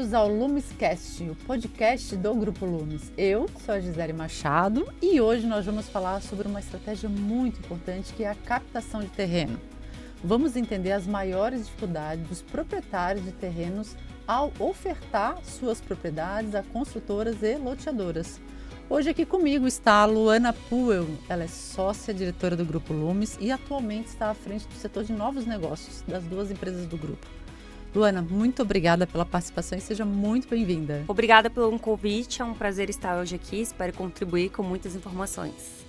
Bem-vindos ao LumisCast, o podcast do Grupo Lumis. Eu sou a Gisele Machado e hoje nós vamos falar sobre uma estratégia muito importante que é a captação de terreno. Vamos entender as maiores dificuldades dos proprietários de terrenos ao ofertar suas propriedades a construtoras e loteadoras. Hoje aqui comigo está a Luana Puel, ela é sócia diretora do Grupo Lumis e atualmente está à frente do setor de novos negócios das duas empresas do grupo. Luana, muito obrigada pela participação e seja muito bem-vinda. Obrigada pelo convite, é um prazer estar hoje aqui, espero contribuir com muitas informações.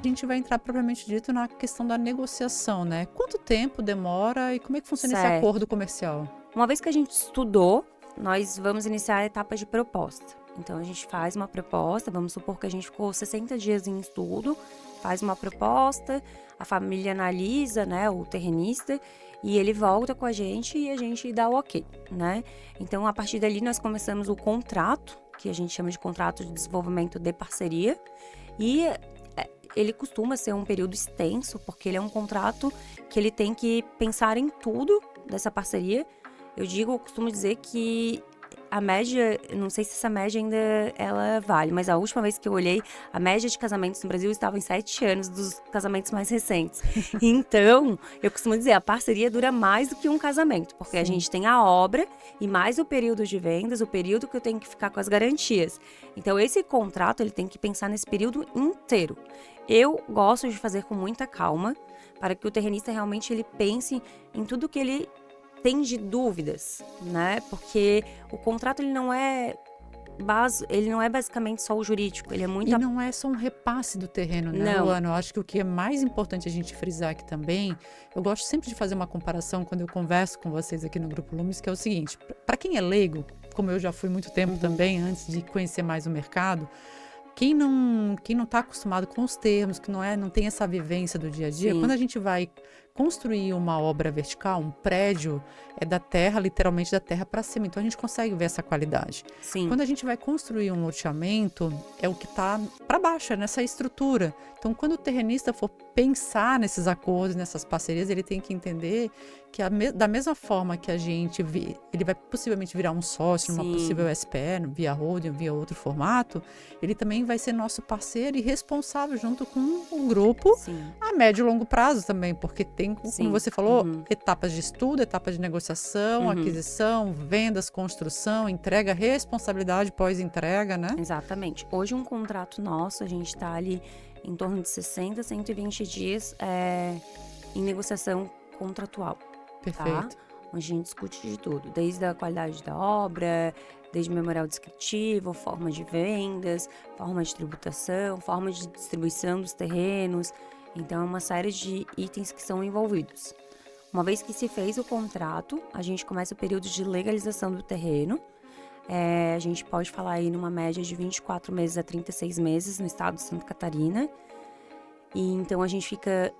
A gente vai entrar propriamente dito na questão da negociação, né? Quanto tempo demora e como é que funciona esse acordo comercial? Uma vez que a gente estudou, nós vamos iniciar a etapa de proposta. Então a gente faz uma proposta, vamos supor que a gente ficou 60 dias em estudo, faz uma proposta, a família analisa, né, o terrenista, e ele volta com a gente e a gente dá o ok, né? Então, a partir dali, nós começamos o contrato, que a gente chama de contrato de desenvolvimento de parceria, e ele costuma ser um período extenso, porque ele é um contrato que ele tem que pensar em tudo dessa parceria. Eu costumo dizer que a média, não sei se essa média ainda ela vale, mas a última vez que eu olhei, a média de casamentos no Brasil estava em 7 anos dos casamentos mais recentes. Então, eu costumo dizer, a parceria dura mais do que um casamento, porque a gente tem a obra e mais o período de vendas, o período que eu tenho que ficar com as garantias. Então, esse contrato, ele tem que pensar nesse período inteiro. Eu gosto de fazer com muita calma, para que o terrenista realmente ele pense em tudo que ele tem de dúvidas, né? Porque o contrato ele não é basicamente só o jurídico, ele é muito... E não é só um repasse do terreno, né, não. Luana? Eu acho que o que é mais importante a gente frisar aqui também, eu gosto sempre de fazer uma comparação quando eu converso com vocês aqui no Grupo Lumis, que é o seguinte, para quem é leigo, como eu já fui muito tempo também, antes de conhecer mais o mercado, quem não está acostumado com os termos, que não tem essa vivência do dia a dia, quando a gente vai construir uma obra vertical, um prédio, é da terra, literalmente da terra para cima. Então a gente consegue ver essa qualidade. Sim. Quando a gente vai construir um loteamento, é o que está para baixo, é nessa estrutura. Então quando o terrenista for pensar nesses acordos, nessas parcerias, ele tem que entender que da mesma forma que a gente ele vai possivelmente virar um sócio numa possível SPE, via holding, via outro formato, ele também vai ser nosso parceiro e responsável junto com o grupo a médio e longo prazo também, porque tem, como você falou, etapas de estudo, etapas de negociação, aquisição, vendas, construção, entrega, responsabilidade pós-entrega, né? Exatamente. Hoje um contrato nosso, a gente está ali em torno de 60, 120 dias em negociação contratual. Perfeito. Tá? Onde a gente discute de tudo, desde a qualidade da obra, desde memorial descritivo, forma de vendas, forma de tributação, forma de distribuição dos terrenos. Então, é uma série de itens que são envolvidos. Uma vez que se fez o contrato, a gente começa o período de legalização do terreno. A gente pode falar aí numa média de 24 meses a 36 meses no estado de Santa Catarina. E então, a gente fica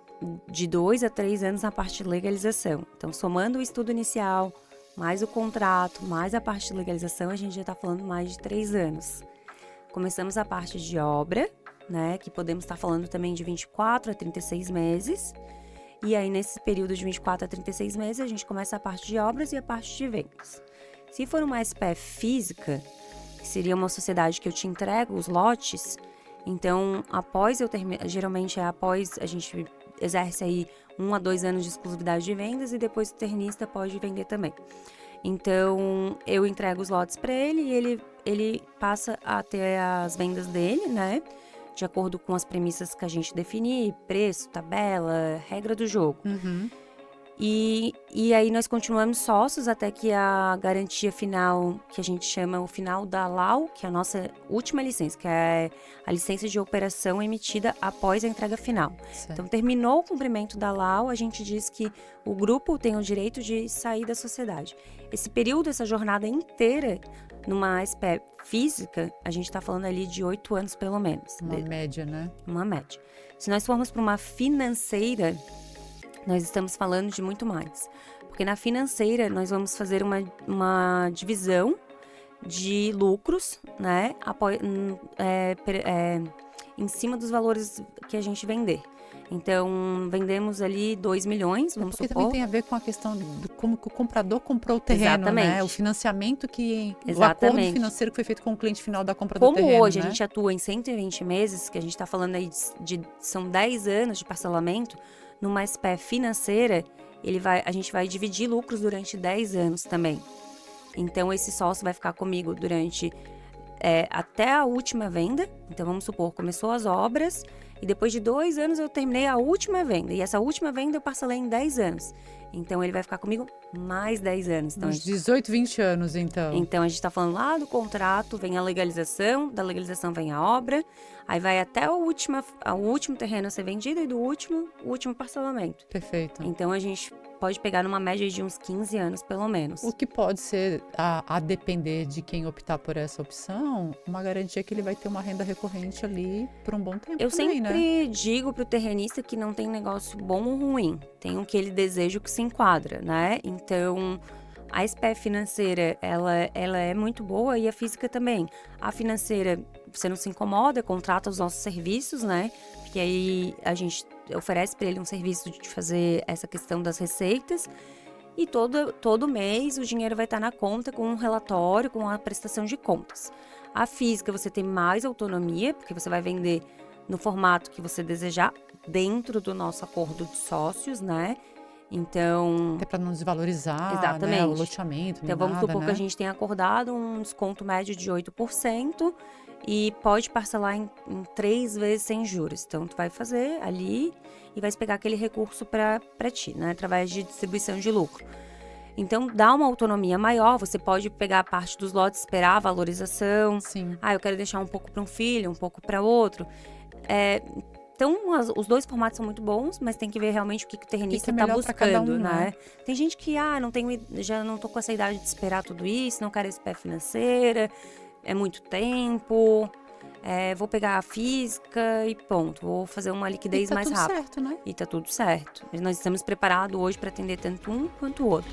de 2 a 3 anos na parte de legalização. Então, somando o estudo inicial, mais o contrato, mais a parte de legalização, a gente já está falando mais de 3 anos. Começamos a parte de obra, né, que podemos estar falando também de 24 a 36 meses. E aí, nesse período de 24 a 36 meses, a gente começa a parte de obras e a parte de vendas. Se for uma SPE física, que seria uma sociedade que eu te entrego os lotes, então, após eu terminar, geralmente após a gente exerce aí 1 a 2 anos de exclusividade de vendas e depois o terrenista pode vender também. Então, eu entrego os lotes para ele e ele passa a ter as vendas dele, né? De acordo com as premissas que a gente definir, preço, tabela, regra do jogo. E aí nós continuamos sócios até que a garantia final, que a gente chama o final da LAU, que é a nossa última licença, que é a licença de operação emitida após a entrega final. Certo. Então, terminou o cumprimento da LAU, a gente diz que o grupo tem o direito de sair da sociedade. Esse período, essa jornada inteira, numa SPE física, a gente está falando ali de 8 anos pelo menos. Uma média, né? Uma média. Se nós formos para uma financeira, nós estamos falando de muito mais. Porque na financeira, nós vamos fazer uma divisão de lucros, né? em cima dos valores que a gente vender. Então, vendemos ali 2 milhões, vamos Porque supor. também tem a ver com a questão de como que o comprador comprou o terreno, né? Exatamente. O financiamento que... O acordo Exatamente. financeiro que foi feito com o cliente final da compra do Como terreno, hoje a né? gente atua em 120 meses, que a gente está falando aí são 10 anos de parcelamento, numa SPE financeira, a gente vai dividir lucros durante 10 anos também. Então, esse sócio vai ficar comigo durante até a última venda. Então, vamos supor, começou as obras e depois de 2 anos eu terminei a última venda. E essa última venda eu parcelei em 10 anos. Então, ele vai ficar comigo mais 10 anos. Então, Uns 18, 20 anos, então. Então, a gente está falando lá do contrato, vem a legalização, da legalização vem a obra, aí vai até o último terreno a ser vendido e o último parcelamento. Perfeito. Então, a gente pode pegar numa média de uns 15 anos, pelo menos. O que pode ser, a depender de quem optar por essa opção, uma garantia que ele vai ter uma renda recorrente ali por um bom tempo Eu também, né? sempre digo pro terrenista que não tem negócio bom ou ruim, tem o que ele deseja, o que se enquadra, né? Então, a SPE financeira, ela é muito boa e a física também. A financeira, você não se incomoda, contrata os nossos serviços, né? Porque aí a gente oferece para ele um serviço de fazer essa questão das receitas. E todo mês o dinheiro vai estar na conta com um relatório, com a prestação de contas. A física você tem mais autonomia, porque você vai vender no formato que você desejar, dentro do nosso acordo de sócios, né? Então, Até para não desvalorizar, exatamente. Né, o loteamento, Então, vamos supor né? que a gente tenha acordado um desconto médio de 8% e pode parcelar em 3 vezes sem juros. Então, tu vai fazer ali e vai pegar aquele recurso para ti, né? Através de distribuição de lucro. Então, dá uma autonomia maior, você pode pegar a parte dos lotes, esperar a valorização. Sim. Eu quero deixar um pouco para um filho, um pouco para outro. Então, os dois formatos são muito bons, mas tem que ver realmente o que o terrenista está buscando, né? Tem gente que, já não tô com essa idade de esperar tudo isso, não quero SPE financeira, é muito tempo, vou pegar a física e ponto, vou fazer uma liquidez mais rápida. E tá tudo certo, né? E tá tudo certo. Nós estamos preparados hoje para atender tanto um quanto o outro.